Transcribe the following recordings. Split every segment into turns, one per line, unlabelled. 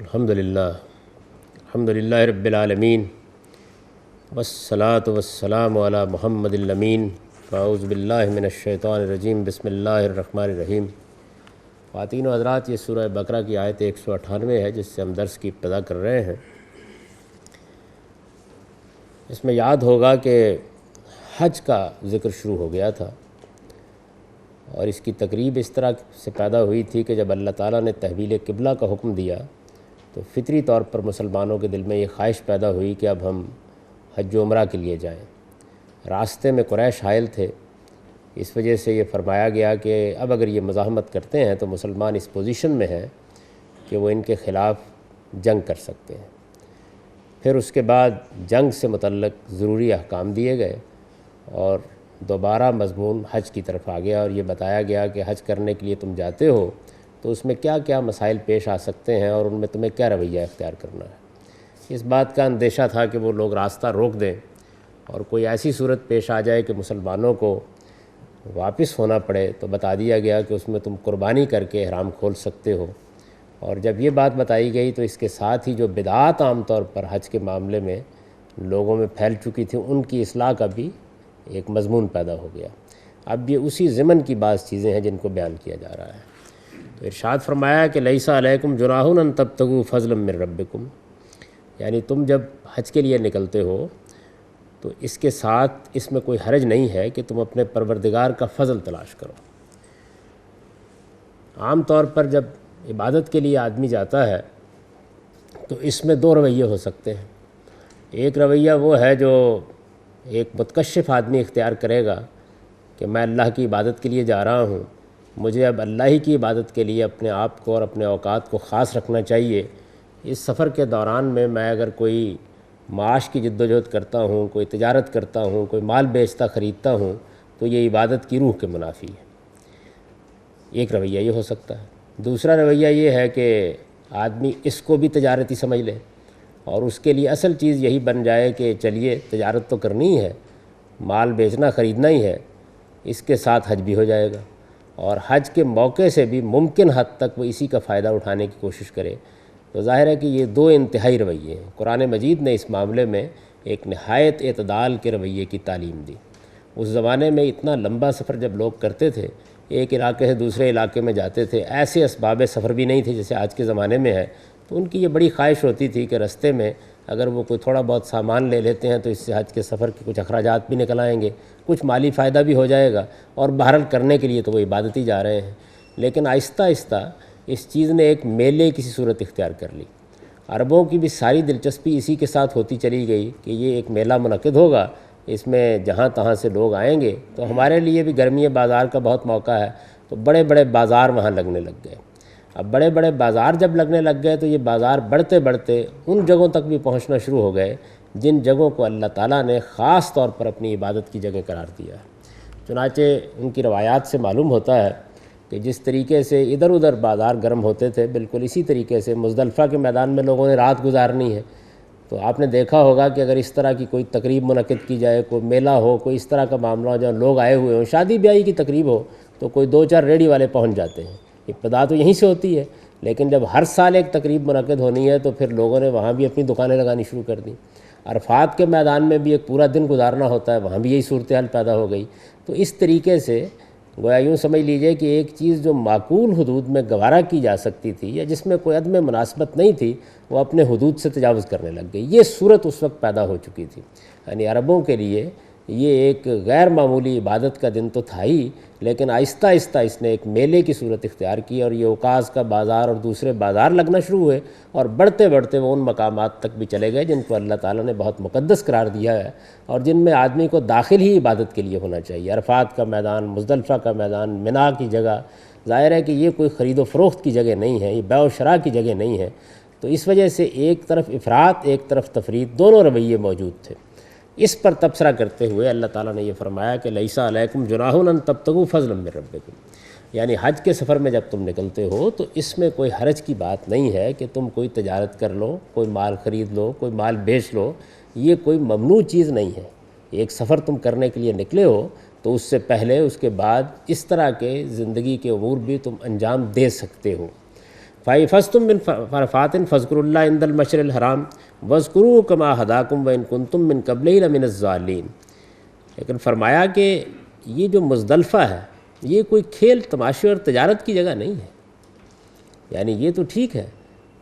الحمدللہ رب العالمین والصلاة والسلام علی محمد الامین اعوذ باللہ من الشیطان الرجیم بسم اللہ الرحمن الرحیم۔ خواتین و حضرات، یہ سورہ بقرہ کی آیت 198 ہے جس سے ہم درس کی ابتدا کر رہے ہیں۔ اس میں یاد ہوگا کہ حج کا ذکر شروع ہو گیا تھا اور اس کی تقریب اس طرح سے پیدا ہوئی تھی کہ جب اللہ تعالیٰ نے تحویل قبلہ کا حکم دیا تو فطری طور پر مسلمانوں کے دل میں یہ خواہش پیدا ہوئی کہ اب ہم حج و عمرہ کے لیے جائیں۔ راستے میں قریش حائل تھے، اس وجہ سے یہ فرمایا گیا کہ اب اگر یہ مزاحمت کرتے ہیں تو مسلمان اس پوزیشن میں ہیں کہ وہ ان کے خلاف جنگ کر سکتے ہیں۔ پھر اس کے بعد جنگ سے متعلق ضروری احکام دیے گئے اور دوبارہ مضمون حج کی طرف آ گیا اور یہ بتایا گیا کہ حج کرنے کے لیے تم جاتے ہو تو اس میں کیا کیا مسائل پیش آ سکتے ہیں اور ان میں تمہیں کیا رویہ اختیار کرنا ہے۔ اس بات کا اندیشہ تھا کہ وہ لوگ راستہ روک دیں اور کوئی ایسی صورت پیش آ جائے کہ مسلمانوں کو واپس ہونا پڑے، تو بتا دیا گیا کہ اس میں تم قربانی کر کے احرام کھول سکتے ہو۔ اور جب یہ بات بتائی گئی تو اس کے ساتھ ہی جو بدعات عام طور پر حج کے معاملے میں لوگوں میں پھیل چکی تھی ان کی اصلاح کا بھی ایک مضمون پیدا ہو گیا۔ اب یہ اسی ضمن کی بعض چیزیں ہیں جن کو بیان کیا جا رہا ہے۔ تو ارشاد فرمایا کہ لیس علیکم جناح ان تبتغوا فضلا من ربکم، یعنی تم جب حج کے لیے نکلتے ہو تو اس کے ساتھ اس میں کوئی حرج نہیں ہے کہ تم اپنے پروردگار کا فضل تلاش کرو۔ عام طور پر جب عبادت کے لیے آدمی جاتا ہے تو اس میں دو رویے ہو سکتے ہیں۔ ایک رویہ وہ ہے جو ایک متکشف آدمی اختیار کرے گا کہ میں اللہ کی عبادت کے لیے جا رہا ہوں، مجھے اب اللہ ہی کی عبادت کے لیے اپنے آپ کو اور اپنے اوقات کو خاص رکھنا چاہیے۔ اس سفر کے دوران میں اگر کوئی معاش کی جد و جہد کرتا ہوں، کوئی تجارت کرتا ہوں، کوئی مال بیچتا خریدتا ہوں تو یہ عبادت کی روح کے منافی ہے۔ ایک رویہ یہ ہو سکتا ہے۔ دوسرا رویہ یہ ہے کہ آدمی اس کو بھی تجارتی سمجھ لے اور اس کے لیے اصل چیز یہی بن جائے کہ چلیے تجارت تو کرنی ہے، مال بیچنا خریدنا ہی ہے، اس کے ساتھ حج بھی ہو جائے گا اور حج کے موقع سے بھی ممکن حد تک وہ اسی کا فائدہ اٹھانے کی کوشش کرے۔ تو ظاہر ہے کہ یہ دو انتہائی رویے ہیں۔ قرآن مجید نے اس معاملے میں ایک نہایت اعتدال کے رویے کی تعلیم دی۔ اس زمانے میں اتنا لمبا سفر جب لوگ کرتے تھے، ایک علاقے سے دوسرے علاقے میں جاتے تھے، ایسے اسباب سفر بھی نہیں تھے جیسے آج کے زمانے میں ہے، تو ان کی یہ بڑی خواہش ہوتی تھی کہ رستے میں اگر وہ کوئی تھوڑا بہت سامان لے لیتے ہیں تو اس سے حج کے سفر کے کچھ اخراجات بھی نکل آئیں گے، کچھ مالی فائدہ بھی ہو جائے گا، اور بہرحال کرنے کے لیے تو وہ عبادت ہی جا رہے ہیں۔ لیکن آہستہ آہستہ اس چیز نے ایک میلے کی صورت اختیار کر لی۔ عربوں کی بھی ساری دلچسپی اسی کے ساتھ ہوتی چلی گئی کہ یہ ایک میلہ منعقد ہوگا، اس میں جہاں تہاں سے لوگ آئیں گے، تو ہمارے لیے بھی گرمی بازار کا بہت موقع ہے، تو بڑے بڑے بازار وہاں لگنے لگ گئے۔ اب بڑے بڑے بازار جب لگنے لگ گئے تو یہ بازار بڑھتے بڑھتے ان جگہوں تک بھی پہنچنا شروع ہو گئے جن جگہوں کو اللہ تعالیٰ نے خاص طور پر اپنی عبادت کی جگہ قرار دیا ہے۔ چنانچہ ان کی روایات سے معلوم ہوتا ہے کہ جس طریقے سے ادھر ادھر بازار گرم ہوتے تھے، بالکل اسی طریقے سے مزدلفہ کے میدان میں لوگوں نے رات گزارنی ہے۔ تو آپ نے دیکھا ہوگا کہ اگر اس طرح کی کوئی تقریب منعقد کی جائے، کوئی میلہ ہو، کوئی اس طرح کا معاملہ ہو جہاں لوگ آئے ہوئے ہوں، شادی بیاہی کی تقریب ہو، تو کوئی دو چار ریڑھی والے پہنچ جاتے ہیں۔ ابتدا تو یہیں سے ہوتی ہے، لیکن جب ہر سال ایک تقریب منعقد ہونی ہے تو پھر لوگوں نے وہاں بھی اپنی دکانیں لگانی شروع کر دیں۔ عرفات کے میدان میں بھی ایک پورا دن گزارنا ہوتا ہے، وہاں بھی یہی صورتحال پیدا ہو گئی۔ تو اس طریقے سے گویا یوں سمجھ لیجئے کہ ایک چیز جو معقول حدود میں گوارا کی جا سکتی تھی یا جس میں کوئی عدم مناسبت نہیں تھی، وہ اپنے حدود سے تجاوز کرنے لگ گئی۔ یہ صورت اس وقت پیدا ہو چکی تھی۔ یعنی عربوں کے لیے یہ ایک غیر معمولی عبادت کا دن تو تھا ہی، لیکن آہستہ آہستہ اس نے ایک میلے کی صورت اختیار کی اور یہ اوقاز کا بازار اور دوسرے بازار لگنا شروع ہوئے اور بڑھتے بڑھتے وہ ان مقامات تک بھی چلے گئے جن کو اللہ تعالیٰ نے بہت مقدس قرار دیا ہے اور جن میں آدمی کو داخل ہی عبادت کے لیے ہونا چاہیے۔ عرفات کا میدان، مزدلفہ کا میدان، منا کی جگہ، ظاہر ہے کہ یہ کوئی خرید و فروخت کی جگہ نہیں ہے، یہ بیع و شراء کی جگہ نہیں ہے۔ تو اس وجہ سے ایک طرف افراط، ایک طرف تفریط، دونوں رویے موجود تھے۔ اس پر تبصرہ کرتے ہوئے اللہ تعالیٰ نے یہ فرمایا کہ لیس علیکم جناح ان تبتغوا فضلا من ربکم، یعنی حج کے سفر میں جب تم نکلتے ہو تو اس میں کوئی حرج کی بات نہیں ہے کہ تم کوئی تجارت کر لو، کوئی مال خرید لو، کوئی مال بیچ لو، یہ کوئی ممنوع چیز نہیں ہے۔ ایک سفر تم کرنے کے لیے نکلے ہو تو اس سے پہلے، اس کے بعد اس طرح کے زندگی کے امور بھی تم انجام دے سکتے ہو۔ فَإِفَزْتُم مِّن عَرَفَاتٍ فاذكروا اللہ عند المشعر الحرام واذکروہ کما ہداکم وإن کنتم من قبلہ لمن الضالین۔ لیکن فرمایا کہ یہ جو مزدلفہ ہے یہ کوئی کھیل تماشے اور تجارت کی جگہ نہیں ہے۔ یعنی یہ تو ٹھیک ہے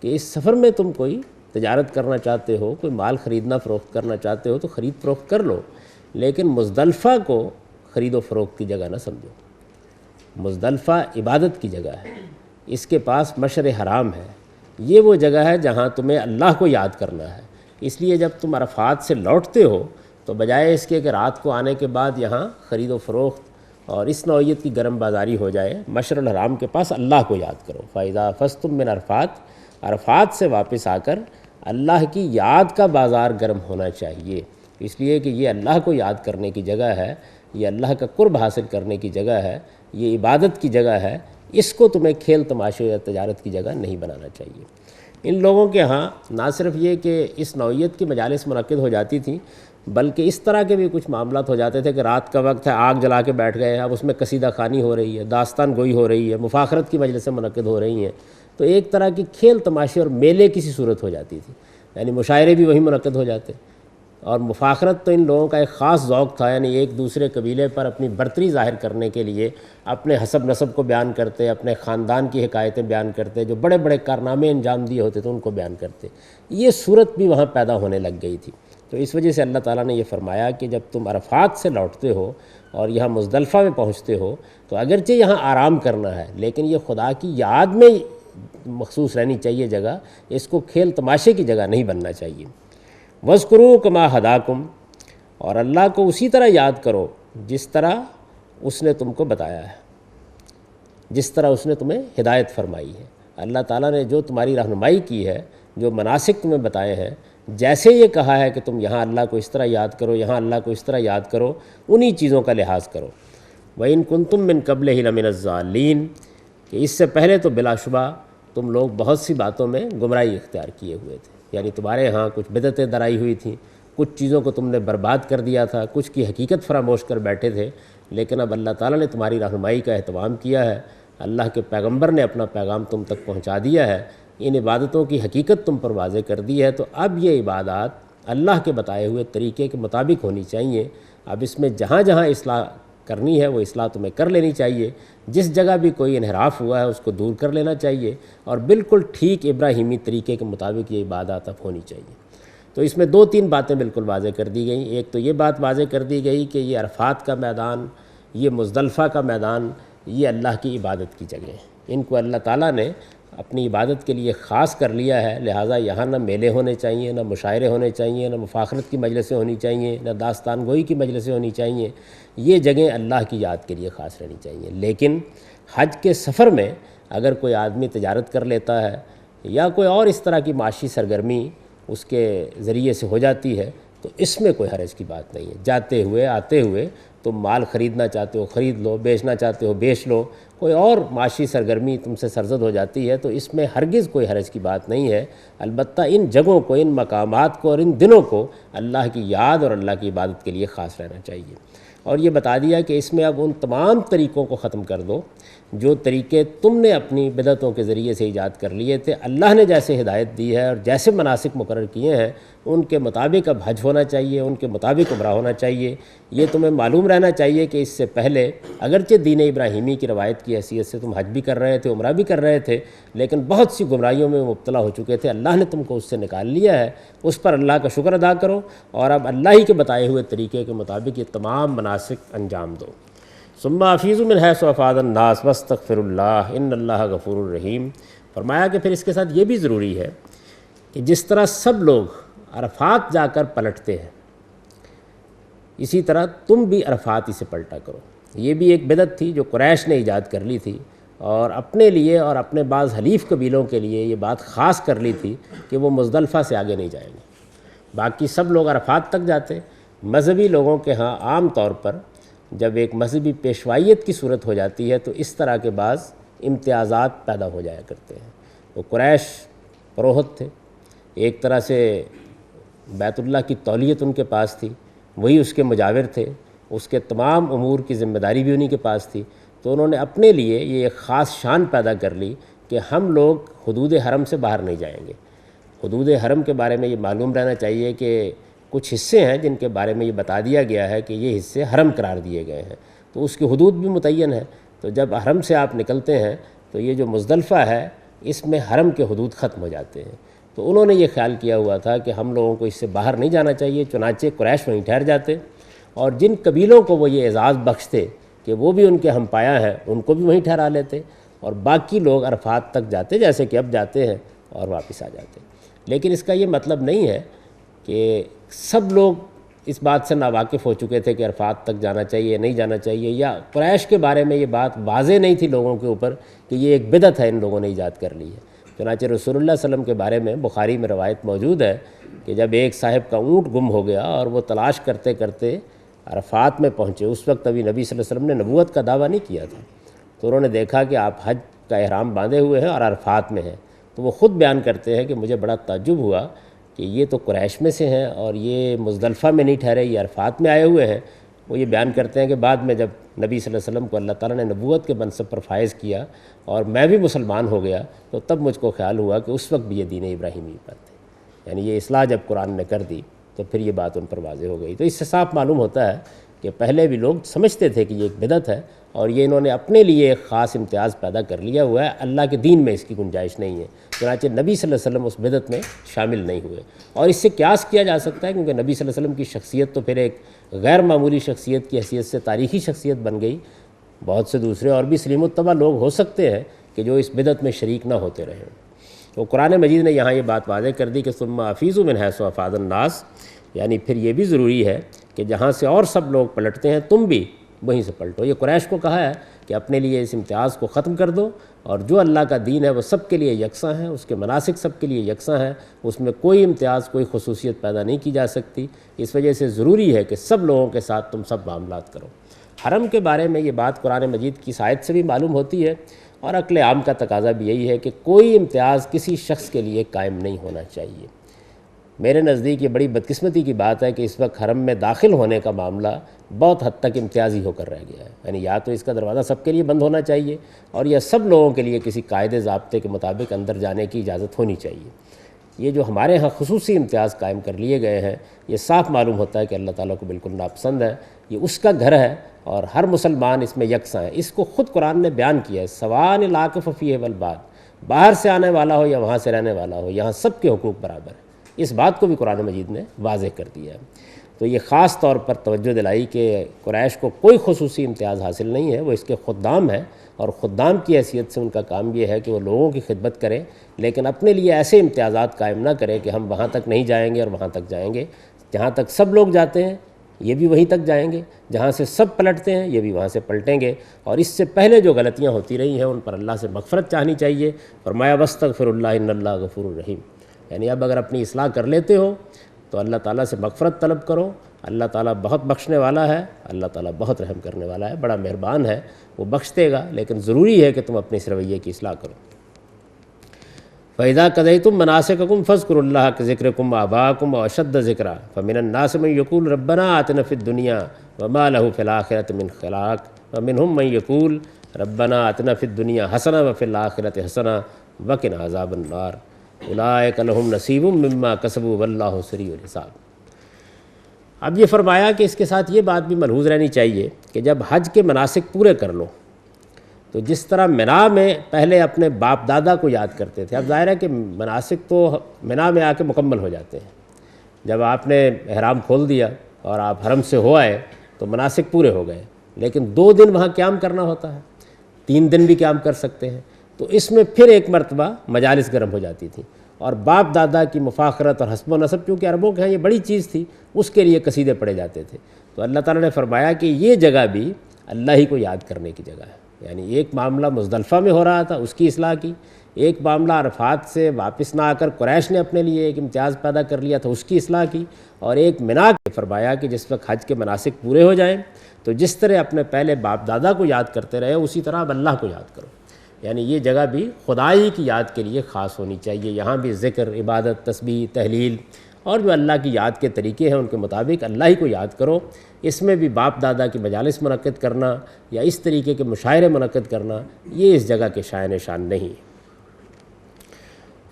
کہ اس سفر میں تم کوئی تجارت کرنا چاہتے ہو، کوئی مال خریدنا فروخت کرنا چاہتے ہو تو خرید فروخت کر لو، لیکن مزدلفہ کو خرید و فروخت کی جگہ نہ سمجھو۔ مزدلفہ عبادت کی جگہ ہے، اس کے پاس مشعر حرام ہے، یہ وہ جگہ ہے جہاں تمہیں اللہ کو یاد کرنا ہے۔ اس لیے جب تم عرفات سے لوٹتے ہو تو بجائے اس کے کہ رات کو آنے کے بعد یہاں خرید و فروخت اور اس نوعیت کی گرم بازاری ہو جائے، مشعر الحرام کے پاس اللہ کو یاد کرو۔ فَإِذَا أَفَضْتُم مِّنْ عَرَفَاتٍ، عرفات سے واپس آ کر اللہ کی یاد کا بازار گرم ہونا چاہیے، اس لیے کہ یہ اللہ کو یاد کرنے کی جگہ ہے، یہ اللہ کا قرب حاصل کرنے کی جگہ ہے، یہ عبادت کی جگہ ہے، اس کو تمہیں کھیل تماشے یا تجارت کی جگہ نہیں بنانا چاہیے۔ ان لوگوں کے ہاں نہ صرف یہ کہ اس نوعیت کی مجالس منعقد ہو جاتی تھیں، بلکہ اس طرح کے بھی کچھ معاملات ہو جاتے تھے کہ رات کا وقت ہے، آگ جلا کے بیٹھ گئے ہیں، اب اس میں قصیدہ خوانی ہو رہی ہے، داستان گوئی ہو رہی ہے، مفاخرت کی مجلسیں منعقد ہو رہی ہیں، تو ایک طرح کی کھیل تماشے اور میلے کی سی صورت ہو جاتی تھی، یعنی مشاعرے بھی وہی منعقد ہو جاتے۔ اور مفاخرت تو ان لوگوں کا ایک خاص ذوق تھا، یعنی ایک دوسرے قبیلے پر اپنی برتری ظاہر کرنے کے لیے اپنے حسب نسب کو بیان کرتے، اپنے خاندان کی حکایتیں بیان کرتے، جو بڑے بڑے کارنامے انجام دیے ہوتے تھے ان کو بیان کرتے۔ یہ صورت بھی وہاں پیدا ہونے لگ گئی تھی۔ تو اس وجہ سے اللہ تعالیٰ نے یہ فرمایا کہ جب تم عرفات سے لوٹتے ہو اور یہاں مزدلفہ میں پہنچتے ہو تو اگرچہ یہاں آرام کرنا ہے، لیکن یہ خدا کی یاد میں مخصوص رہنی چاہیے جگہ، اس کو کھیل تماشے کی جگہ نہیں بننا چاہیے۔ وَاذْكُرُوا كَمَا هَدَاكُمْ، اور اللہ کو اسی طرح یاد کرو جس طرح اس نے تم کو بتایا ہے، جس طرح اس نے تمہیں ہدایت فرمائی ہے۔ اللہ تعالیٰ نے جو تمہاری رہنمائی کی ہے، جو مناسک تمہیں بتائے ہیں، جیسے یہ کہا ہے کہ تم یہاں اللہ کو اس طرح یاد کرو، یہاں اللہ کو اس طرح یاد کرو، انہی چیزوں کا لحاظ کرو۔ وَإِن كُنتُم مِّن قَبْلِهِ لَمِنَ الضَّالِّينَ، کہ اس سے پہلے تو بلا شبہ تم لوگ بہت سی باتوں میں گمراہی اختیار کیے ہوئے تھے، یعنی تمہارے ہاں کچھ بدعتیں درائی ہوئی تھیں، کچھ چیزوں کو تم نے برباد کر دیا تھا، کچھ کی حقیقت فراموش کر بیٹھے تھے، لیکن اب اللہ تعالیٰ نے تمہاری رہنمائی کا اہتمام کیا ہے، اللہ کے پیغمبر نے اپنا پیغام تم تک پہنچا دیا ہے، ان عبادتوں کی حقیقت تم پر واضح کر دی ہے، تو اب یہ عبادات اللہ کے بتائے ہوئے طریقے کے مطابق ہونی چاہیے۔ اب اس میں جہاں جہاں اصلاح کرنی ہے وہ اصلاح تمہیں کر لینی چاہیے، جس جگہ بھی کوئی انحراف ہوا ہے اس کو دور کر لینا چاہیے، اور بالکل ٹھیک ابراہیمی طریقے کے مطابق یہ عبادات اب ہونی چاہیے۔ تو اس میں دو تین باتیں بالکل واضح کر دی گئیں۔ ایک تو یہ بات واضح کر دی گئی کہ یہ عرفات کا میدان، یہ مزدلفہ کا میدان، یہ اللہ کی عبادت کی جگہ ہیں، ان کو اللہ تعالیٰ نے اپنی عبادت کے لیے خاص کر لیا ہے، لہٰذا یہاں نہ میلے ہونے چاہیے، نہ مشاعرے ہونے چاہیے، نہ مفاخرت کی مجلسیں ہونی چاہیے، نہ داستان گوئی کی مجلسیں ہونی چاہیے، یہ جگہیں اللہ کی یاد کے لیے خاص رہنی چاہیے۔ لیکن حج کے سفر میں اگر کوئی آدمی تجارت کر لیتا ہے یا کوئی اور اس طرح کی معاشی سرگرمی اس کے ذریعے سے ہو جاتی ہے تو اس میں کوئی حرج کی بات نہیں ہے۔ جاتے ہوئے آتے ہوئے تم مال خریدنا چاہتے ہو خرید لو، بیچنا چاہتے ہو بیچ لو، کوئی اور معاشی سرگرمی تم سے سرزد ہو جاتی ہے تو اس میں ہرگز کوئی حرج کی بات نہیں ہے۔ البتہ ان جگہوں کو، ان مقامات کو اور ان دنوں کو اللہ کی یاد اور اللہ کی عبادت کے لیے خاص رہنا چاہیے۔ اور یہ بتا دیا کہ اس میں اب ان تمام طریقوں کو ختم کر دو جو طریقے تم نے اپنی بدعتوں کے ذریعے سے ایجاد کر لیے تھے۔ اللہ نے جیسے ہدایت دی ہے اور جیسے مناسک مقرر کیے ہیں ان کے مطابق اب حج ہونا چاہیے، ان کے مطابق عمرہ ہونا چاہیے۔ یہ تمہیں معلوم رہنا چاہیے کہ اس سے پہلے اگرچہ دین ابراہیمی کی روایت کی حیثیت سے تم حج بھی کر رہے تھے، عمرہ بھی کر رہے تھے، لیکن بہت سی گمراہیوں میں مبتلا ہو چکے تھے، اللہ نے تم کو اس سے نکال لیا ہے، اس پر اللہ کا شکر ادا کرو اور اب اللہ ہی کے بتائے ہوئے طریقے کے مطابق یہ تمام مناسک انجام دو۔ ثم افیضوا من حیث افاض الناس واستغفروا اللہ ان اللہ غفور الرحیم۔ فرمایا کہ پھر اس کے ساتھ یہ بھی ضروری ہے کہ جس طرح سب لوگ عرفات جا کر پلٹتے ہیں اسی طرح تم بھی عرفات ہی سے پلٹا کرو۔ یہ بھی ایک بدعت تھی جو قریش نے ایجاد کر لی تھی اور اپنے لیے اور اپنے بعض حلیف قبیلوں کے لیے یہ بات خاص کر لی تھی کہ وہ مزدلفہ سے آگے نہیں جائیں گے، باقی سب لوگ عرفات تک جاتے۔ مذہبی لوگوں کے ہاں عام طور پر جب ایک مذہبی پیشوائیت کی صورت ہو جاتی ہے تو اس طرح کے بعض امتیازات پیدا ہو جایا کرتے ہیں۔ وہ قریش پروہت تھے، ایک طرح سے بیت اللہ کی تولیت ان کے پاس تھی، وہی اس کے مجاور تھے، اس کے تمام امور کی ذمہ داری بھی انہی کے پاس تھی، تو انہوں نے اپنے لیے یہ ایک خاص شان پیدا کر لی کہ ہم لوگ حدود حرم سے باہر نہیں جائیں گے۔ حدود حرم کے بارے میں یہ معلوم رہنا چاہیے کہ کچھ حصے ہیں جن کے بارے میں یہ بتا دیا گیا ہے کہ یہ حصے حرم قرار دیے گئے ہیں، تو اس کی حدود بھی متعین ہے۔ تو جب حرم سے آپ نکلتے ہیں تو یہ جو مزدلفہ ہے اس میں حرم کے حدود ختم ہو جاتے ہیں۔ تو انہوں نے یہ خیال کیا ہوا تھا کہ ہم لوگوں کو اس سے باہر نہیں جانا چاہیے، چنانچہ قریش وہیں ٹھہر جاتے، اور جن قبیلوں کو وہ یہ اعزاز بخشتے کہ وہ بھی ان کے ہم پایا ہیں ان کو بھی وہیں ٹھہرا لیتے، اور باقی لوگ عرفات تک جاتے جیسے کہ اب جاتے ہیں اور واپس آ جاتے۔ لیکن اس کا یہ مطلب نہیں ہے کہ سب لوگ اس بات سے ناواقف ہو چکے تھے کہ عرفات تک جانا چاہیے نہیں جانا چاہیے، یا قریش کے بارے میں یہ بات واضح نہیں تھی لوگوں کے اوپر کہ یہ ایک بدعت ہے ان لوگوں نے ایجاد کر لی ہے۔ چنانچہ رسول اللہ صلی اللہ علیہ وسلم کے بارے میں بخاری میں روایت موجود ہے کہ جب ایک صاحب کا اونٹ گم ہو گیا اور وہ تلاش کرتے کرتے عرفات میں پہنچے، اس وقت ابھی نبی صلی اللہ علیہ وسلم نے نبوت کا دعویٰ نہیں کیا تھا، تو انہوں نے دیکھا کہ آپ حج کا احرام باندھے ہوئے ہیں اور عرفات میں ہیں، تو وہ خود بیان کرتے ہیں کہ مجھے بڑا تعجب ہوا کہ یہ تو قریش میں سے ہیں اور یہ مزدلفہ میں نہیں ٹھہرے، یہ عرفات میں آئے ہوئے ہیں۔ وہ یہ بیان کرتے ہیں کہ بعد میں جب نبی صلی اللہ علیہ وسلم کو اللہ تعالیٰ نے نبوت کے منصب پر فائز کیا اور میں بھی مسلمان ہو گیا، تو تب مجھ کو خیال ہوا کہ اس وقت بھی یہ دین ابراہیمی پر تھے، یعنی یہ اصلاح جب قرآن نے کر دی تو پھر یہ بات ان پر واضح ہو گئی۔ تو اس سے صاف معلوم ہوتا ہے کہ پہلے بھی لوگ سمجھتے تھے کہ یہ ایک بدعت ہے، اور یہ انہوں نے اپنے لیے ایک خاص امتیاز پیدا کر لیا ہوا ہے، اللہ کے دین میں اس کی گنجائش نہیں ہے، چنانچہ نبی صلی اللہ علیہ وسلم اس بدعت میں شامل نہیں ہوئے۔ اور اس سے قیاس کیا جا سکتا ہے کیونکہ نبی صلی اللہ علیہ وسلم کی شخصیت تو پھر ایک غیر معمولی شخصیت کی حیثیت سے تاریخی شخصیت بن گئی، بہت سے دوسرے اور بھی سلیم الطبع لوگ ہو سکتے ہیں کہ جو اس بدعت میں شریک نہ ہوتے رہے۔ تو قرآن مجید نے یہاں یہ بات واضح کر دی کہ ثم افیضوا من حیث افاض الناس، یعنی پھر یہ بھی ضروری ہے کہ جہاں سے اور سب لوگ پلٹتے ہیں تم بھی وہیں سے پلٹو۔ یہ قریش کو کہا ہے کہ اپنے لیے اس امتیاز کو ختم کر دو، اور جو اللہ کا دین ہے وہ سب کے لیے یکساں ہے، اس کے مناسک سب کے لیے یکساں ہیں، اس میں کوئی امتیاز کوئی خصوصیت پیدا نہیں کی جا سکتی۔ اس وجہ سے ضروری ہے کہ سب لوگوں کے ساتھ تم سب معاملات کرو۔ حرم کے بارے میں یہ بات قرآن مجید کی آیت سے بھی معلوم ہوتی ہے، اور عقل عام کا تقاضا بھی یہی ہے کہ کوئی امتیاز کسی شخص کے لیے قائم نہیں ہونا چاہیے۔ میرے نزدیک یہ بڑی بدقسمتی کی بات ہے کہ اس وقت حرم میں داخل ہونے کا معاملہ بہت حد تک امتیازی ہو کر رہ گیا ہے، یعنی یا تو اس کا دروازہ سب کے لیے بند ہونا چاہیے، اور یا سب لوگوں کے لیے کسی قاعدے ضابطے کے مطابق اندر جانے کی اجازت ہونی چاہیے۔ یہ جو ہمارے ہاں خصوصی امتیاز قائم کر لیے گئے ہیں، یہ صاف معلوم ہوتا ہے کہ اللہ تعالیٰ کو بالکل ناپسند ہے، یہ اس کا گھر ہے اور ہر مسلمان اس میں یکساں ہے۔ اس کو خود قرآن نے بیان کیا ہے، سواء العاکف فیہ والباد، باہر سے آنے والا ہو یا وہاں سے رہنے والا ہو، یہاں سب کے حقوق برابر ہیں۔ اس بات کو بھی قرآن مجید نے واضح کر دیا ہے۔ تو یہ خاص طور پر توجہ دلائی کہ قریش کو کوئی خصوصی امتیاز حاصل نہیں ہے، وہ اس کے خدام ہیں، اور خدام کی حیثیت سے ان کا کام یہ ہے کہ وہ لوگوں کی خدمت کریں، لیکن اپنے لیے ایسے امتیازات قائم نہ کریں کہ ہم وہاں تک نہیں جائیں گے اور وہاں تک جائیں گے۔ جہاں تک سب لوگ جاتے ہیں یہ بھی وہیں تک جائیں گے، جہاں سے سب پلٹتے ہیں یہ بھی وہاں سے پلٹیں گے، اور اس سے پہلے جو غلطیاں ہوتی رہی ہیں ان پر اللہ سے مغفرت چاہنی چاہیے۔ فرمایا واستغفر اللہ ان اللہ غفور الرحیم، یعنی اب اگر اپنی اصلاح کر لیتے ہو تو اللہ تعالیٰ سے مغفرت طلب کرو، اللہ تعالیٰ بہت بخشنے والا ہے، اللہ تعالیٰ بہت رحم کرنے والا ہے، بڑا مہربان ہے، وہ بخش دے گا، لیکن ضروری ہے کہ تم اپنے اس رویے کی اصلاح کرو۔ فَإِذَا قَضَيْتُم مَّنَاسِكَكُمْ فاذْكُرُوا اللَّهَ كَذِكْرِكُمْ آبَاءَكُمْ وَأَشَدَّ ذِكْرًا فَمِنَ النَّاسِ مَن يَقُولُ رَبَّنَا آتِنَا فِي الدُّنْيَا وَمَا لَهُ فِي الْآخِرَةِ مِنْ خَلَاقٍ وَمِنْهُم مَّن يَقُولُ رَبَّنَا آتِنَا فِي الدُّنْيَا حَسَنَةً وَفِي الْآخِرَةِ حَسَنَةً وَقِنَا عَذَابَ النَّارِ اولئک لہم نصیب مما کسبوا واللہ سریع الحساب۔ اب یہ فرمایا کہ اس کے ساتھ یہ بات بھی ملحوظ رہنی چاہیے کہ جب حج کے مناسک پورے کر لو تو جس طرح منا میں پہلے اپنے باپ دادا کو یاد کرتے تھے، اب ظاہر ہے کہ مناسک تو منا میں آ کے مکمل ہو جاتے ہیں۔ جب آپ نے احرام کھول دیا اور آپ حرم سے ہو آئے تو مناسک پورے ہو گئے، لیکن 2 دن وہاں قیام کرنا ہوتا ہے، 3 دن بھی قیام کر سکتے ہیں، تو اس میں پھر ایک مرتبہ مجالس گرم ہو جاتی تھی، اور باپ دادا کی مفاخرت اور حسب و نسب کیونکہ عربوں کے ہاں یہ بڑی چیز تھی، اس کے لیے قصیدے پڑھے جاتے تھے۔ تو اللہ تعالیٰ نے فرمایا کہ یہ جگہ بھی اللہ ہی کو یاد کرنے کی جگہ ہے، یعنی ایک معاملہ مزدلفہ میں ہو رہا تھا اس کی اصلاح کی، ایک معاملہ عرفات سے واپس نہ آ کر قریش نے اپنے لیے ایک امتیاز پیدا کر لیا تھا اس کی اصلاح کی، اور ایک منا کے فرمایا کہ جس وقت حج کے مناسک پورے ہو جائیں تو جس طرح اپنے پہلے باپ دادا کو یاد کرتے رہے اسی طرح اب اللہ کو یاد کرو، یعنی یہ جگہ بھی خدائی کی یاد کے لیے خاص ہونی چاہیے۔ یہاں بھی ذکر، عبادت، تسبیح، تحلیل اور جو اللہ کی یاد کے طریقے ہیں ان کے مطابق اللہ ہی کو یاد کرو۔ اس میں بھی باپ دادا کی مجالس منعقد کرنا یا اس طریقے کے مشاعرے منعقد کرنا یہ اس جگہ کے شائن شان نہیں۔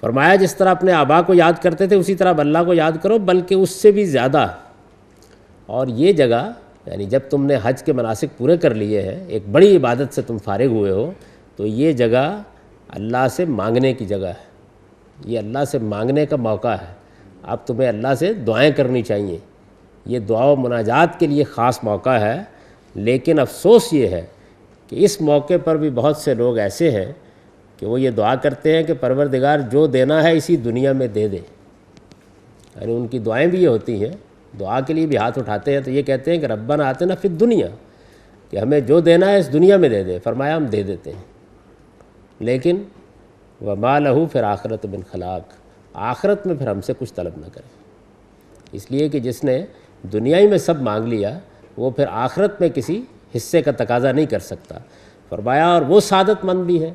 فرمایا جس طرح اپنے آبا کو یاد کرتے تھے اسی طرح اب اللہ کو یاد کرو، بلکہ اس سے بھی زیادہ۔ اور یہ جگہ یعنی جب تم نے حج کے مناسک پورے کر لیے ہیں، ایک بڑی عبادت سے تم فارغ ہوئے ہو، تو یہ جگہ اللہ سے مانگنے کی جگہ ہے، یہ اللہ سے مانگنے کا موقع ہے۔ اب تمہیں اللہ سے دعائیں کرنی چاہیے، یہ دعا و مناجات کے لیے خاص موقع ہے۔ لیکن افسوس یہ ہے کہ اس موقع پر بھی بہت سے لوگ ایسے ہیں کہ وہ یہ دعا کرتے ہیں کہ پروردگار جو دینا ہے اسی دنیا میں دے دے، یعنی ان کی دعائیں بھی یہ ہوتی ہیں، دعا کے لیے بھی ہاتھ اٹھاتے ہیں تو یہ کہتے ہیں کہ ربنا آتنا فی الدنیا، کہ ہمیں جو دینا ہے اس دنیا میں دے دے۔ فرمایا ہم دے دیتے ہیں، لیکن وما لہ فی الآخرۃ من خلاق، آخرت میں پھر ہم سے کچھ طلب نہ کرے، اس لیے کہ جس نے دنیا ہی میں سب مانگ لیا وہ پھر آخرت میں کسی حصے کا تقاضا نہیں کر سکتا۔ فرمایا اور وہ سعادت مند بھی ہیں،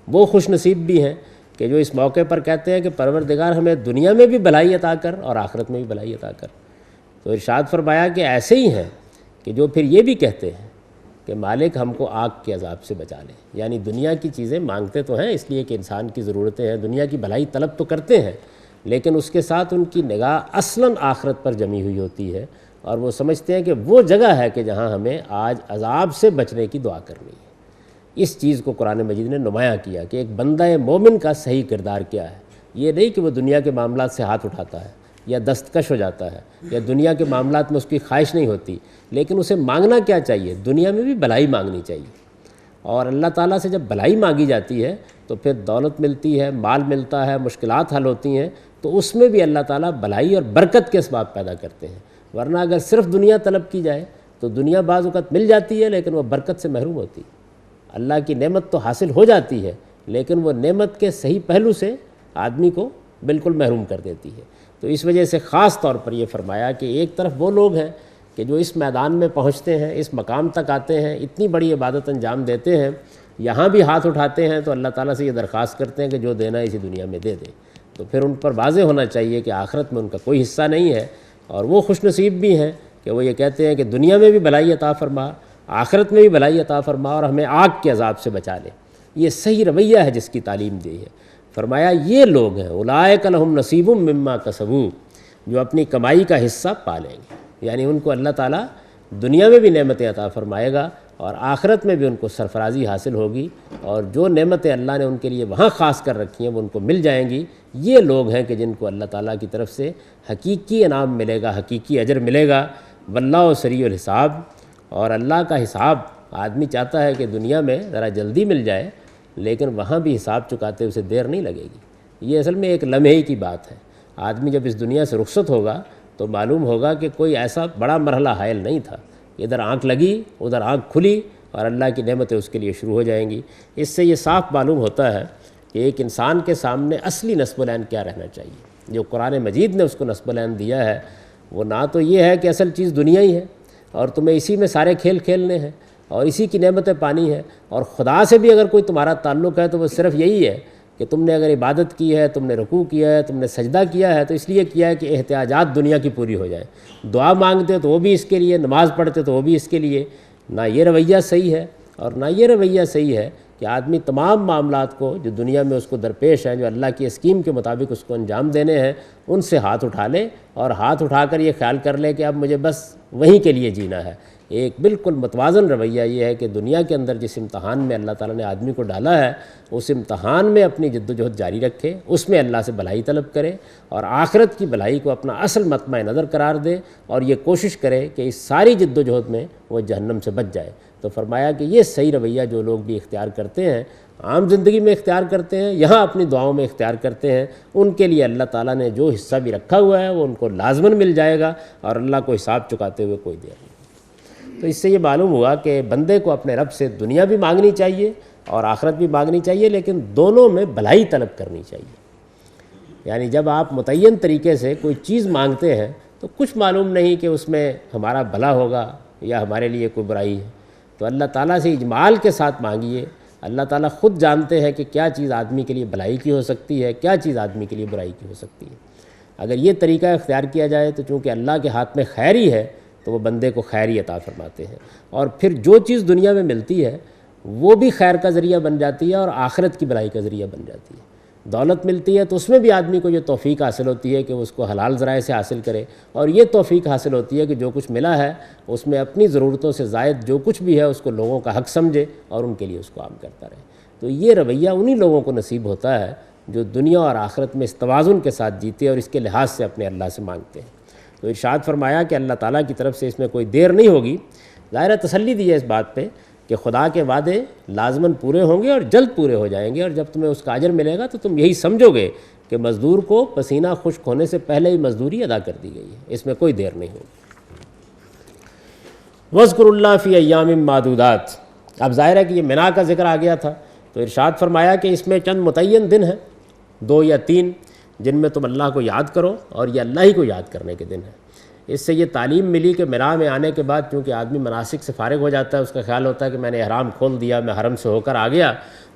وہ خوش نصیب بھی ہیں کہ جو اس موقع پر کہتے ہیں کہ پروردگار ہمیں دنیا میں بھی بھلائی عطا کر اور آخرت میں بھی بھلائی عطا کر۔ تو ارشاد فرمایا کہ ایسے ہی ہیں کہ جو پھر یہ بھی کہتے ہیں کہ مالک ہم کو آگ کے عذاب سے بچا لے، یعنی دنیا کی چیزیں مانگتے تو ہیں اس لیے کہ انسان کی ضرورتیں ہیں، دنیا کی بھلائی طلب تو کرتے ہیں، لیکن اس کے ساتھ ان کی نگاہ اصلاً آخرت پر جمی ہوئی ہوتی ہے، اور وہ سمجھتے ہیں کہ وہ جگہ ہے کہ جہاں ہمیں آج عذاب سے بچنے کی دعا کرنی ہے۔ اس چیز کو قرآن مجید نے نمایاں کیا کہ ایک بندہ مومن کا صحیح کردار کیا ہے، یہ نہیں کہ وہ دنیا کے معاملات سے ہاتھ اٹھاتا ہے یا دستکش ہو جاتا ہے یا دنیا کے معاملات میں اس کی خواہش نہیں ہوتی، لیکن اسے مانگنا کیا چاہیے؟ دنیا میں بھی بھلائی مانگنی چاہیے، اور اللہ تعالیٰ سے جب بھلائی مانگی جاتی ہے تو پھر دولت ملتی ہے، مال ملتا ہے، مشکلات حل ہوتی ہیں، تو اس میں بھی اللہ تعالیٰ بھلائی اور برکت کے اسباب پیدا کرتے ہیں۔ ورنہ اگر صرف دنیا طلب کی جائے تو دنیا بعض اوقات مل جاتی ہے لیکن وہ برکت سے محروم ہوتی ہے۔ اللہ کی نعمت تو حاصل ہو جاتی ہے لیکن وہ نعمت کے صحیح پہلو سے آدمی کو بالکل محروم کر دیتی ہے۔ تو اس وجہ سے خاص طور پر یہ فرمایا کہ ایک طرف وہ لوگ ہیں کہ جو اس میدان میں پہنچتے ہیں، اس مقام تک آتے ہیں، اتنی بڑی عبادت انجام دیتے ہیں، یہاں بھی ہاتھ اٹھاتے ہیں تو اللہ تعالیٰ سے یہ درخواست کرتے ہیں کہ جو دینا ہے اسی دنیا میں دے دے، تو پھر ان پر واضح ہونا چاہیے کہ آخرت میں ان کا کوئی حصہ نہیں ہے، اور وہ خوش نصیب بھی ہیں کہ وہ یہ کہتے ہیں کہ دنیا میں بھی بھلائی عطا فرما، آخرت میں بھی بھلائی عطا فرما، اور ہمیں آگ کے عذاب سے بچا لے۔ یہ صحیح رویہ ہے جس کی تعلیم دی ہے۔ فرمایا یہ لوگ ہیں اولئک لہم نصیب مما کسبوا، جو اپنی کمائی کا حصہ پا لیں گے، یعنی ان کو اللہ تعالیٰ دنیا میں بھی نعمتیں عطا فرمائے گا اور آخرت میں بھی ان کو سرفرازی حاصل ہوگی، اور جو نعمتیں اللہ نے ان کے لیے وہاں خاص کر رکھی ہیں وہ ان کو مل جائیں گی۔ یہ لوگ ہیں کہ جن کو اللہ تعالیٰ کی طرف سے حقیقی انعام ملے گا، حقیقی اجر ملے گا۔ واللہ سریع الحساب، اور اللہ کا حساب آدمی چاہتا ہے کہ دنیا میں ذرا جلدی مل جائے لیکن وہاں بھی حساب چکاتے اسے دیر نہیں لگے گی۔ یہ اصل میں ایک لمحے ہی کی بات ہے۔ آدمی جب اس دنیا سے رخصت ہوگا تو معلوم ہوگا کہ کوئی ایسا بڑا مرحلہ حائل نہیں تھا، ادھر آنکھ لگی ادھر آنکھ کھلی اور اللہ کی نعمتیں اس کے لیے شروع ہو جائیں گی۔ اس سے یہ صاف معلوم ہوتا ہے کہ ایک انسان کے سامنے اصلی نصب العین کیا رہنا چاہیے۔ جو قرآن مجید نے اس کو نصب العین دیا ہے وہ نہ تو یہ ہے کہ اصل چیز دنیا ہی ہے اور تمہیں اسی میں سارے کھیل کھیلنے ہیں اور اسی کی نعمتیں پانی ہے، اور خدا سے بھی اگر کوئی تمہارا تعلق ہے تو وہ صرف یہی ہے کہ تم نے اگر عبادت کی ہے، تم نے رکوع کیا ہے، تم نے سجدہ کیا ہے تو اس لیے کیا ہے کہ احتیاجات دنیا کی پوری ہو جائے۔ دعا مانگتے تو وہ بھی اس کے لیے، نماز پڑھتے تو وہ بھی اس کے لیے۔ نہ یہ رویہ صحیح ہے اور نہ یہ رویہ صحیح ہے کہ آدمی تمام معاملات کو جو دنیا میں اس کو درپیش ہیں، جو اللہ کی اسکیم کے مطابق اس کو انجام دینے ہیں، ان سے ہاتھ اٹھا لے اور ہاتھ اٹھا کر یہ خیال کر لے کہ اب مجھے بس وہیں کے لیے جینا ہے۔ ایک بالکل متوازن رویہ یہ ہے کہ دنیا کے اندر جس امتحان میں اللہ تعالیٰ نے آدمی کو ڈالا ہے اس امتحان میں اپنی جد و جہد جاری رکھے، اس میں اللہ سے بھلائی طلب کرے اور آخرت کی بھلائی کو اپنا اصل مطمع نظر قرار دے، اور یہ کوشش کرے کہ اس ساری جد و جہد میں وہ جہنم سے بچ جائے۔ تو فرمایا کہ یہ صحیح رویہ جو لوگ بھی اختیار کرتے ہیں، عام زندگی میں اختیار کرتے ہیں، یہاں اپنی دعاؤں میں اختیار کرتے ہیں، ان کے لیے اللہ تعالیٰ نے جو حصہ بھی رکھا ہوا ہے وہ ان کو لازماً مل جائے گا، اور اللہ کو حساب چکاتے ہوئے کوئی دیر نہیں۔ تو اس سے یہ معلوم ہوا کہ بندے کو اپنے رب سے دنیا بھی مانگنی چاہیے اور آخرت بھی مانگنی چاہیے، لیکن دونوں میں بھلائی طلب کرنی چاہیے۔ یعنی جب آپ متعین طریقے سے کوئی چیز مانگتے ہیں تو کچھ معلوم نہیں کہ اس میں ہمارا بھلا ہوگا یا ہمارے لیے کوئی برائی ہے، تو اللہ تعالیٰ سے اجمال کے ساتھ مانگیے۔ اللہ تعالیٰ خود جانتے ہیں کہ کیا چیز آدمی کے لیے بھلائی کی ہو سکتی ہے، کیا چیز آدمی کے لیے برائی کی ہو سکتی ہے۔ اگر یہ طریقہ اختیار کیا جائے تو چونکہ اللہ کے ہاتھ میں خیر ہی ہے تو وہ بندے کو خیر ہی عطا فرماتے ہیں، اور پھر جو چیز دنیا میں ملتی ہے وہ بھی خیر کا ذریعہ بن جاتی ہے اور آخرت کی بھلائی کا ذریعہ بن جاتی ہے۔ دولت ملتی ہے تو اس میں بھی آدمی کو یہ توفیق حاصل ہوتی ہے کہ وہ اس کو حلال ذرائع سے حاصل کرے، اور یہ توفیق حاصل ہوتی ہے کہ جو کچھ ملا ہے اس میں اپنی ضرورتوں سے زائد جو کچھ بھی ہے اس کو لوگوں کا حق سمجھے اور ان کے لیے اس کو عام کرتا رہے۔ تو یہ رویہ انہی لوگوں کو نصیب ہوتا ہے جو دنیا اور آخرت میں اس توازن کے ساتھ جیتے اور اس کے لحاظ سے اپنے اللہ سے مانگتے ہیں۔ تو ارشاد فرمایا کہ اللہ تعالیٰ کی طرف سے اس میں کوئی دیر نہیں ہوگی۔ ظاہر تسلی دی ہے اس بات پہ کہ خدا کے وعدے لازماً پورے ہوں گے اور جلد پورے ہو جائیں گے، اور جب تمہیں اس کا اجر ملے گا تو تم یہی سمجھو گے کہ مزدور کو پسینہ خشک ہونے سے پہلے ہی مزدوری ادا کر دی گئی ہے، اس میں کوئی دیر نہیں ہوگی۔ وَاذْكُرُوا اللَّهَ فِي أَيَّامٍ مَّعْدُودَاتٍ، اب ظاہر ہے کہ یہ منا کا ذکر آ گیا تھا، تو ارشاد فرمایا کہ اس میں چند متعین دن ہیں، 2 یا 3، جن میں تم اللہ کو یاد کرو، اور یہ اللہ ہی کو یاد کرنے کے دن ہیں۔ اس سے یہ تعلیم ملی کہ منا میں آنے کے بعد چونکہ آدمی مناسک سے فارغ ہو جاتا ہے، اس کا خیال ہوتا ہے کہ میں نے احرام کھول دیا، میں حرم سے ہو کر آ گیا،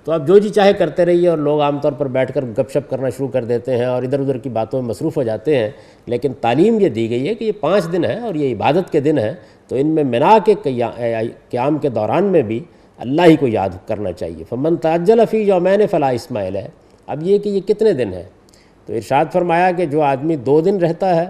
تو اب جو جی چاہے کرتے رہیے، اور لوگ عام طور پر بیٹھ کر گپ شپ کرنا شروع کر دیتے ہیں اور ادھر ادھر کی باتوں میں مصروف ہو جاتے ہیں۔ لیکن تعلیم یہ دی گئی ہے کہ یہ 5 دن ہیں اور یہ عبادت کے دن ہیں، تو ان میں منا کے قیام کے دوران میں بھی اللہ ہی کو یاد کرنا چاہیے۔ فمن تعجل فی یومین فلا اثم علیہ، اب یہ کہ یہ کتنے دن ہیں، تو ارشاد فرمایا کہ جو آدمی 2 دن رہتا ہے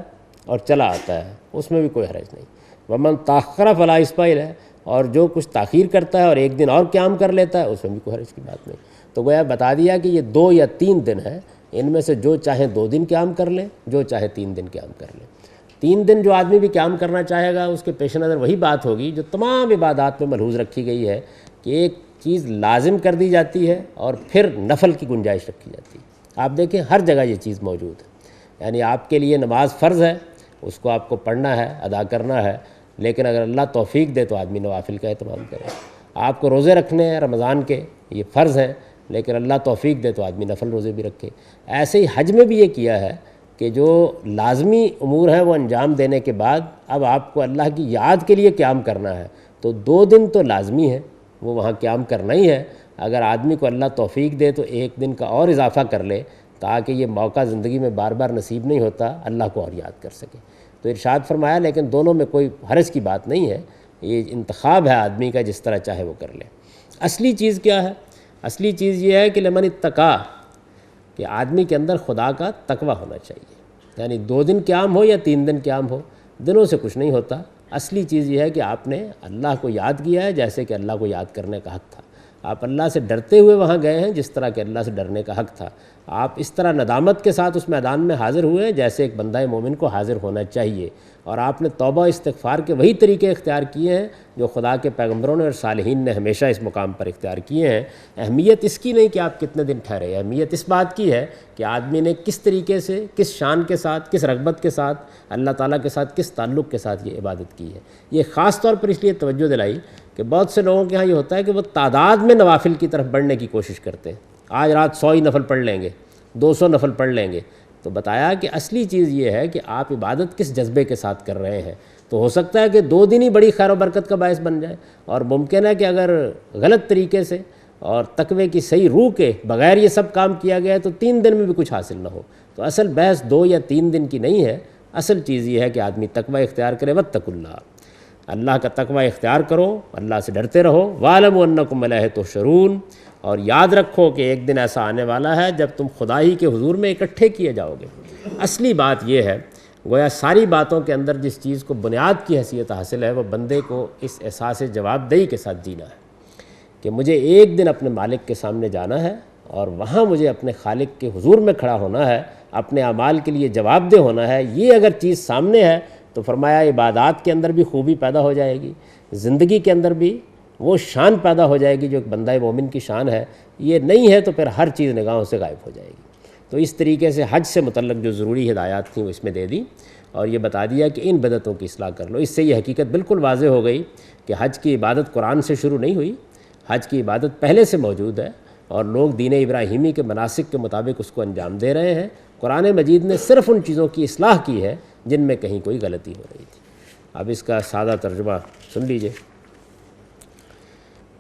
اور چلا آتا ہے اس میں بھی کوئی حرج نہیں۔ ومن تاخر فلا اثم علیہ، اور جو کچھ تاخیر کرتا ہے اور 1 دن اور قیام کر لیتا ہے اس میں بھی کوئی حرج کی بات نہیں۔ تو گویا بتا دیا کہ یہ 2 یا 3 دن ہیں، ان میں سے جو چاہیں 2 دن قیام کر لیں، جو چاہے 3 دن قیام کر لیں۔ 3 دن جو آدمی بھی قیام کرنا چاہے گا اس کے پیش نظر وہی بات ہوگی جو تمام عبادات میں ملحوظ رکھی گئی ہے کہ ایک چیز لازم کر دی جاتی ہے اور پھر نفل کی گنجائش رکھی جاتی ہے۔ آپ دیکھیں ہر جگہ یہ چیز موجود ہے، یعنی آپ کے لیے نماز فرض ہے، اس کو آپ کو پڑھنا ہے، ادا کرنا ہے، لیکن اگر اللہ توفیق دے تو آدمی نوافل کا اہتمام کرے۔ آپ کو روزے رکھنے ہیں رمضان کے، یہ فرض ہیں، لیکن اللہ توفیق دے تو آدمی نفل روزے بھی رکھے۔ ایسے ہی حج میں بھی یہ کیا ہے کہ جو لازمی امور ہیں وہ انجام دینے کے بعد اب آپ کو اللہ کی یاد کے لیے قیام کرنا ہے، تو 2 دن تو لازمی ہے، وہ وہاں قیام کرنا ہی ہے۔ اگر آدمی کو اللہ توفیق دے تو 1 دن کا اور اضافہ کر لے تاکہ یہ موقع زندگی میں بار بار نصیب نہیں ہوتا، اللہ کو اور یاد کر سکے۔ تو ارشاد فرمایا لیکن دونوں میں کوئی حرج کی بات نہیں ہے، یہ انتخاب ہے آدمی کا، جس طرح چاہے وہ کر لے۔ اصلی چیز کیا ہے؟ اصلی چیز یہ ہے کہ لمن اتقا، کہ آدمی کے اندر خدا کا تقوی ہونا چاہیے، یعنی 2 دن قیام ہو یا 3 دن قیام ہو، دنوں سے کچھ نہیں ہوتا۔ اصلی چیز یہ ہے کہ آپ نے اللہ کو یاد کیا ہے جیسے کہ اللہ کو یاد کرنے کا حق تھا، آپ اللہ سے ڈرتے ہوئے وہاں گئے ہیں جس طرح کہ اللہ سے ڈرنے کا حق تھا، آپ اس طرح ندامت کے ساتھ اس میدان میں حاضر ہوئے ہیں جیسے ایک بندہ مومن کو حاضر ہونا چاہیے، اور آپ نے توبہ استغفار کے وہی طریقے اختیار کیے ہیں جو خدا کے پیغمبروں نے اور صالحین نے ہمیشہ اس مقام پر اختیار کیے ہیں۔ اہمیت اس کی نہیں کہ آپ کتنے دن ٹھہرے، اہمیت اس بات کی ہے کہ آدمی نے کس طریقے سے، کس شان کے ساتھ، کس رغبت کے ساتھ اللہ تعالیٰ کے ساتھ، کس تعلق کے ساتھ یہ عبادت کی ہے۔ یہ خاص طور پر اس لیے توجہ دلائی کہ بہت سے لوگوں کے ہاں یہ ہوتا ہے کہ وہ تعداد میں نوافل کی طرف بڑھنے کی کوشش کرتے ہیں، آج رات 100 ہی نفل پڑھ لیں گے، 200 نفل پڑھ لیں گے۔ تو بتایا کہ اصلی چیز یہ ہے کہ آپ عبادت کس جذبے کے ساتھ کر رہے ہیں۔ تو ہو سکتا ہے کہ 2 دن ہی بڑی خیر و برکت کا باعث بن جائے، اور ممکن ہے کہ اگر غلط طریقے سے اور تقوی کی صحیح روح کے بغیر یہ سب کام کیا گیا ہے تو 3 دن میں بھی کچھ حاصل نہ ہو۔ تو اصل بحث 2 یا 3 دن کی نہیں ہے، اصل چیز یہ ہے کہ آدمی تقوی اختیار کرے، واتقوا اللہ، اللہ کا تقوی اختیار کرو، اللہ سے ڈرتے رہو، وَاعْلَمُوا أَنَّكُمْ إِلَيْهِ تُحْشَرُونَ، اور یاد رکھو کہ ایک دن ایسا آنے والا ہے جب تم خدا ہی کے حضور میں اکٹھے کیے جاؤ گے۔ اصلی بات یہ ہے، گویا ساری باتوں کے اندر جس چیز کو بنیاد کی حیثیت حاصل ہے وہ بندے کو اس احساس جواب دہی کے ساتھ جینا ہے کہ مجھے ایک دن اپنے مالک کے سامنے جانا ہے اور وہاں مجھے اپنے خالق کے حضور میں کھڑا ہونا ہے، اپنے اعمال کے لیے جواب دہ ہونا ہے۔ یہ اگر چیز سامنے ہے تو فرمایا عبادات کے اندر بھی خوبی پیدا ہو جائے گی، زندگی کے اندر بھی وہ شان پیدا ہو جائے گی جو ایک بندہ مومن کی شان ہے۔ یہ نہیں ہے تو پھر ہر چیز نگاہوں سے غائب ہو جائے گی۔ تو اس طریقے سے حج سے متعلق جو ضروری ہدایات تھیں وہ اس میں دے دی، اور یہ بتا دیا کہ ان بدعتوں کی اصلاح کر لو۔ اس سے یہ حقیقت بالکل واضح ہو گئی کہ حج کی عبادت قرآن سے شروع نہیں ہوئی، حج کی عبادت پہلے سے موجود ہے اور لوگ دین ابراہیمی کے مناسک کے مطابق اس کو انجام دے رہے ہیں۔ قرآن مجید نے صرف ان چیزوں کی اصلاح کی ہے جن میں کہیں کوئی غلطی ہو رہی تھی۔ اب اس کا سادہ ترجمہ سن لیجئے۔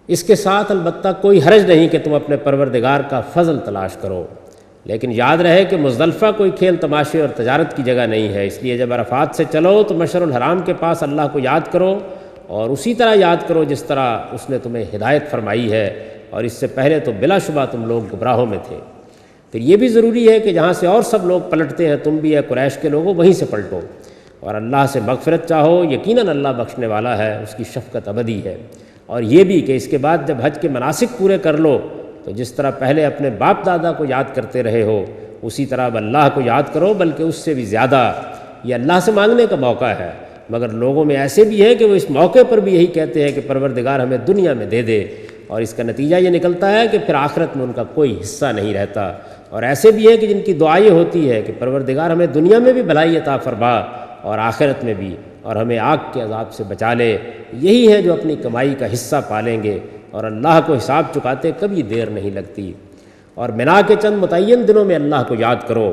اس کے ساتھ البتہ کوئی حرج نہیں کہ تم اپنے پروردگار کا فضل تلاش کرو، لیکن یاد رہے کہ مزدلفہ کوئی کھیل تماشے اور تجارت کی جگہ نہیں ہے، اس لیے جب عرفات سے چلو تو مشعر الحرام کے پاس اللہ کو یاد کرو، اور اسی طرح یاد کرو جس طرح اس نے تمہیں ہدایت فرمائی ہے، اور اس سے پہلے تو بلا شبہ تم لوگ گمراہوں میں تھے۔ پھر یہ بھی ضروری ہے کہ جہاں سے اور سب لوگ پلٹتے ہیں تم بھی ہے قریش کے لوگوں وہیں سے پلٹو، اور اللہ سے مغفرت چاہو، یقیناً اللہ بخشنے والا ہے، اس کی شفقت ابدی ہے۔ اور یہ بھی کہ اس کے بعد جب حج کے مناسک پورے کر لو تو جس طرح پہلے اپنے باپ دادا کو یاد کرتے رہے ہو اسی طرح اب اللہ کو یاد کرو، بلکہ اس سے بھی زیادہ۔ یہ اللہ سے مانگنے کا موقع ہے، مگر لوگوں میں ایسے بھی ہیں کہ وہ اس موقع پر بھی یہی کہتے ہیں کہ پروردگار ہمیں دنیا میں دے دے، اور اس کا نتیجہ یہ نکلتا ہے کہ پھر آخرت میں ان کا کوئی حصہ نہیں رہتا۔ اور ایسے بھی ہیں کہ جن کی دعا یہ ہوتی ہے کہ پروردگار ہمیں دنیا میں بھی بھلائی عطا فرما اور آخرت میں بھی، اور ہمیں آگ کے عذاب سے بچا لے۔ یہی ہے جو اپنی کمائی کا حصہ پالیں گے، اور اللہ کو حساب چکاتے کبھی دیر نہیں لگتی۔ اور منا کے چند متعین دنوں میں اللہ کو یاد کرو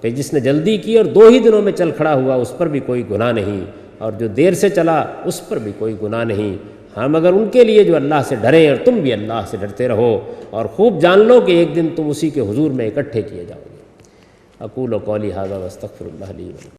کہ جس نے جلدی کی اور 2 ہی دنوں میں چل کھڑا ہوا اس پر بھی کوئی گناہ نہیں، اور جو دیر سے چلا اس پر بھی کوئی گناہ نہیں، ہاں مگر ان کے لیے جو اللہ سے ڈریں، اور تم بھی اللہ سے ڈرتے رہو، اور خوب جان لو کہ ایک دن تم اسی کے حضور میں اکٹھے کیے جاؤ گے۔ اقول قولی ھذا واستغفر اللہ لی ولکم۔